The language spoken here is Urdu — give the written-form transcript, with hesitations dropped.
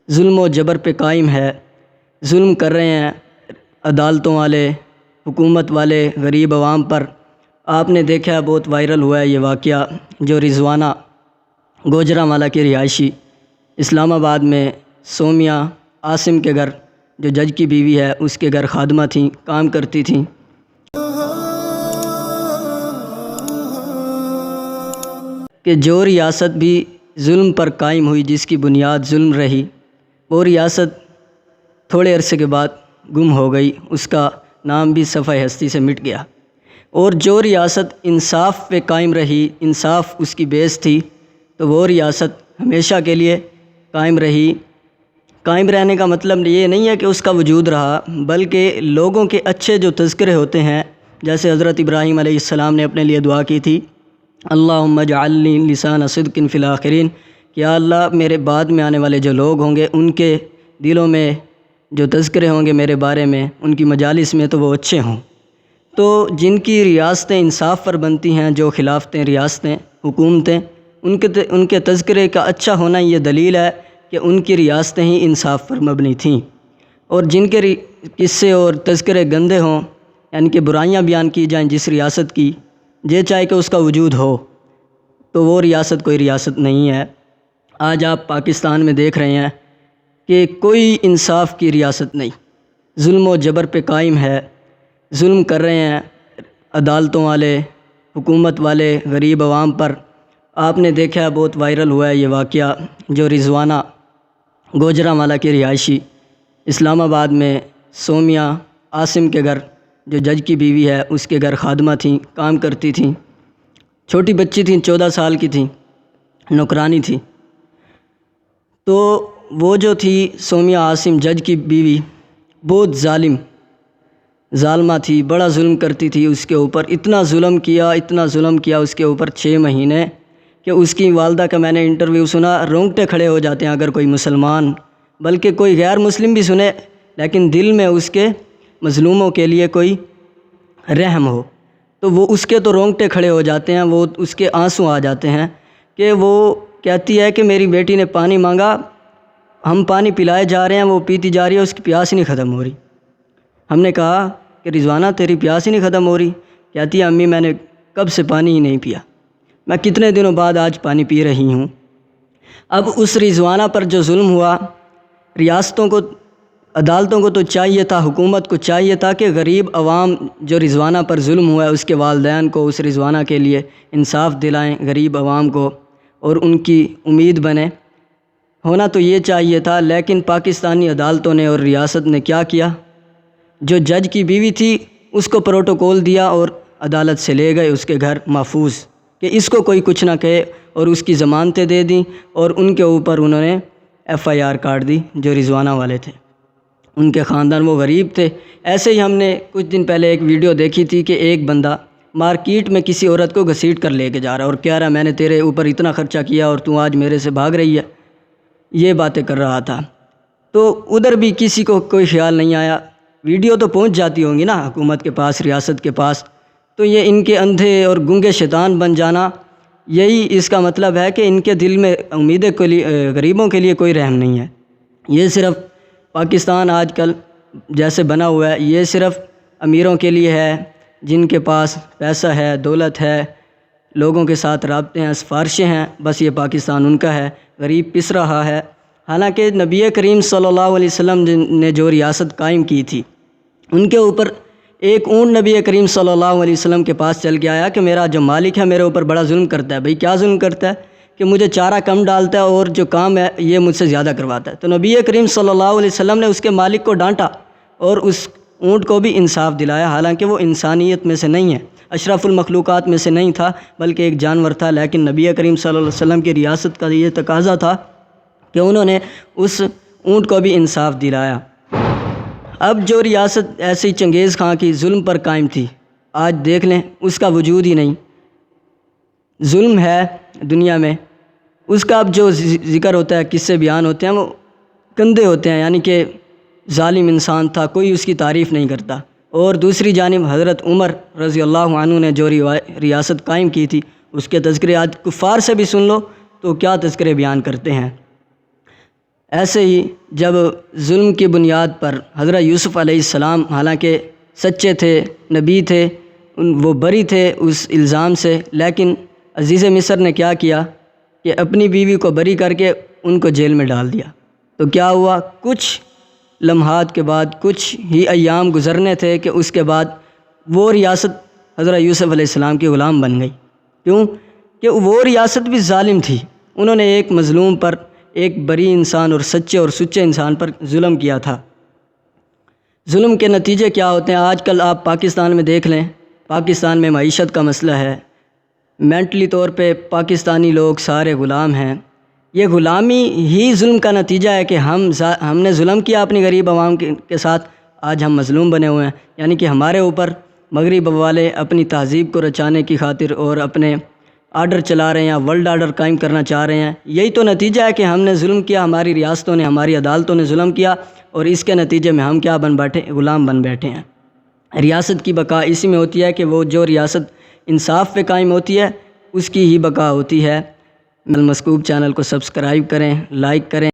ظلم و جبر پہ قائم ہے، ظلم کر رہے ہیں عدالتوں والے، حکومت والے غریب عوام پر۔ آپ نے دیکھا ہے، بہت وائرل ہوا ہے یہ واقعہ، جو رضوانہ گوجرانوالہ کی رہائشی اسلام آباد میں سومیہ عاصم کے گھر، جو جج کی بیوی ہے، اس کے گھر خادمہ تھیں، کام کرتی تھیں۔ کہ جو ریاست بھی ظلم پر قائم ہوئی، جس کی بنیاد ظلم رہی، وہ ریاست تھوڑے عرصے کے بعد گم ہو گئی، اس کا نام بھی صفحہ ہستی سے مٹ گیا۔ اور جو ریاست انصاف پہ قائم رہی، انصاف اس کی بیس تھی، تو وہ ریاست ہمیشہ کے لیے قائم رہی۔ قائم رہنے کا مطلب یہ نہیں ہے کہ اس کا وجود رہا، بلکہ لوگوں کے اچھے جو تذکرے ہوتے ہیں، جیسے حضرت ابراہیم علیہ السلام نے اپنے لیے دعا کی تھی، اللہم اجعلنی لسان صدق فی الاخرین، کہ یا اللہ میرے بعد میں آنے والے جو لوگ ہوں گے، ان کے دلوں میں جو تذکرے ہوں گے میرے بارے میں، ان کی مجالس میں، تو وہ اچھے ہوں۔ تو جن کی ریاستیں انصاف پر بنتی ہیں، جو خلافتیں، ریاستیں، حکومتیں، ان کے تذکرے کا اچھا ہونا یہ دلیل ہے کہ ان کی ریاستیں ہی انصاف پر مبنی تھیں۔ اور جن کے قصے اور تذکرے گندے ہوں، یعنی کہ برائیاں بیان کی جائیں جس ریاست کی، یہ چاہے کہ اس کا وجود ہو، تو وہ ریاست کوئی ریاست نہیں ہے۔ آج آپ پاکستان میں دیکھ رہے ہیں کہ کوئی انصاف کی ریاست نہیں، ظلم و جبر پہ قائم ہے، ظلم کر رہے ہیں عدالتوں والے، حکومت والے غریب عوام پر۔ آپ نے دیکھا ہے، بہت وائرل ہوا ہے یہ واقعہ، جو رضوانہ گوجرانوالہ کی رہائشی اسلام آباد میں سومیہ عاصم کے گھر، جو جج کی بیوی ہے، اس کے گھر خادمہ تھیں، کام کرتی تھیں، چھوٹی بچی تھیں، 14 سال کی تھیں، نوکرانی تھی۔ تو وہ جو تھی سومیہ عاصم، جج کی بیوی، بہت ظالمہ تھی، بڑا ظلم کرتی تھی اس کے اوپر، اتنا ظلم کیا اس کے اوپر 6 مہینے، کہ اس کی والدہ کا میں نے انٹرویو سنا، رونگٹے کھڑے ہو جاتے ہیں اگر کوئی مسلمان، بلکہ کوئی غیر مسلم بھی سنے، لیکن دل میں اس کے مظلوموں کے لیے کوئی رحم ہو، تو وہ اس کے تو رونگٹے کھڑے ہو جاتے ہیں، وہ اس کے آنسو آ جاتے ہیں، کہ وہ کہتی ہے کہ میری بیٹی نے پانی مانگا، ہم پانی پلائے جا رہے ہیں، وہ پیتی جا رہی ہے، اس کی پیاس ہی نہیں ختم ہو رہی۔ ہم نے کہا کہ رضوانہ تیری پیاس ہی نہیں ختم ہو رہی؟ کہتی ہے امی میں نے کب سے پانی ہی نہیں پیا، میں کتنے دنوں بعد آج پانی پی رہی ہوں۔ اب اس رضوانہ پر جو ظلم ہوا، ریاستوں کو، عدالتوں کو تو چاہیے تھا، حکومت کو چاہیے تھا کہ غریب عوام جو رضوانہ پر ظلم ہوا ہے، اس کے والدین کو اس رضوانہ کے لیے انصاف دلائیں، غریب عوام کو، اور ان کی امید بنے، ہونا تو یہ چاہیے تھا۔ لیکن پاکستانی عدالتوں نے اور ریاست نے کیا کیا؟ جو جج کی بیوی تھی اس کو پروٹوکول دیا اور عدالت سے لے گئے اس کے گھر محفوظ، کہ اس کو کوئی کچھ نہ کہے، اور اس کی ضمانتیں دے دیں، اور ان کے اوپر انہوں نے FIR کاٹ دی، جو رضوانہ والے تھے، ان کے خاندان، وہ غریب تھے۔ ایسے ہی ہم نے کچھ دن پہلے ایک ویڈیو دیکھی تھی کہ ایک بندہ مارکیٹ میں کسی عورت کو گھسیٹ کر لے کے جا رہا ہے، اور کہہ رہا ہے میں نے تیرے اوپر اتنا خرچہ کیا اور تو آج میرے سے بھاگ رہی ہے، یہ باتیں کر رہا تھا۔ تو ادھر بھی کسی کو کوئی خیال نہیں آیا، ویڈیو تو پہنچ جاتی ہوں گی نا حکومت کے پاس، ریاست کے پاس، تو یہ ان کے اندھے اور گنگے شیطان بن جانا، یہی اس کا مطلب ہے کہ ان کے دل میں امیدیں کے لیے، غریبوں کے لیے کوئی رحم نہیں ہے۔ یہ صرف پاکستان آج کل جیسے بنا ہوا ہے، یہ صرف امیروں کے لیے ہے، جن کے پاس پیسہ ہے، دولت ہے، لوگوں کے ساتھ رابطے ہیں، سفارشیں ہیں، بس یہ پاکستان ان کا ہے، غریب پس رہا ہے۔ حالانکہ نبی کریم صلی اللہ علیہ وسلم نے جو ریاست قائم کی تھی، ان کے اوپر ایک اونٹ نبی کریم صلی اللہ علیہ وسلم کے پاس چل کے آیا کہ میرا جو مالک ہے میرے اوپر بڑا ظلم کرتا ہے۔ بھئی کیا ظلم کرتا ہے؟ کہ مجھے چارہ کم ڈالتا ہے اور جو کام ہے یہ مجھ سے زیادہ کرواتا ہے۔ تو نبی کریم صلی اللہ علیہ وسلم نے اس کے مالک کو ڈانٹا اور اس اونٹ کو بھی انصاف دلایا، حالانکہ وہ انسانیت میں سے نہیں ہے، اشرف المخلوقات میں سے نہیں تھا، بلکہ ایک جانور تھا، لیکن نبی کریم صلی اللہ علیہ وسلم کی ریاست کا یہ تقاضا تھا کہ انہوں نے اس اونٹ کو بھی انصاف دلایا۔ اب جو ریاست ایسی چنگیز خان کی ظلم پر قائم تھی، آج دیکھ لیں اس کا وجود ہی نہیں، ظلم ہے دنیا میں، اس کا اب جو ذکر ہوتا ہے، قصے بیان ہوتے ہیں، وہ گندے ہوتے ہیں، یعنی کہ ظالم انسان تھا، کوئی اس کی تعریف نہیں کرتا۔ اور دوسری جانب حضرت عمر رضی اللہ عنہ نے جو ریاست قائم کی تھی، اس کے تذکرے آج کفار سے بھی سن لو تو کیا تذکرے بیان کرتے ہیں۔ ایسے ہی جب ظلم کی بنیاد پر حضرت یوسف علیہ السلام حالانکہ سچے تھے، نبی تھے، وہ بری تھے اس الزام سے، لیکن عزیز مصر نے کیا کیا کہ اپنی بیوی کو بری کر کے ان کو جیل میں ڈال دیا۔ تو کیا ہوا، کچھ لمحات کے بعد، کچھ ہی ایام گزرنے تھے کہ اس کے بعد وہ ریاست حضرت یوسف علیہ السلام کی غلام بن گئی۔ کیوں کہ وہ ریاست بھی ظالم تھی، انہوں نے ایک مظلوم پر، ایک بری انسان اور سچے اور سچے انسان پر ظلم کیا تھا۔ ظلم کے نتیجے کیا ہوتے ہیں؟ آج کل آپ پاکستان میں دیکھ لیں، پاکستان میں معیشت کا مسئلہ ہے، مینٹلی طور پہ پاکستانی لوگ سارے غلام ہیں۔ یہ غلامی ہی ظلم کا نتیجہ ہے کہ ہم نے ظلم کیا اپنی غریب عوام کے ساتھ، آج ہم مظلوم بنے ہوئے ہیں۔ یعنی کہ ہمارے اوپر مغرب والے اپنی تہذیب کو رچانے کی خاطر اور اپنے آرڈر چلا رہے ہیں، ورلڈ آرڈر قائم کرنا چاہ رہے ہیں۔ یہی تو نتیجہ ہے کہ ہم نے ظلم کیا، ہماری ریاستوں نے، ہماری عدالتوں نے ظلم کیا، اور اس کے نتیجے میں ہم کیا بن بیٹھے؟ غلام بن بیٹھے ہیں۔ ریاست کی بقا اسی میں ہوتی ہے کہ وہ جو ریاست انصاف پہ قائم ہوتی ہے اس کی ہی بقا ہوتی ہے۔ المسکوب چینل کو سبسکرائب کریں، لائک کریں۔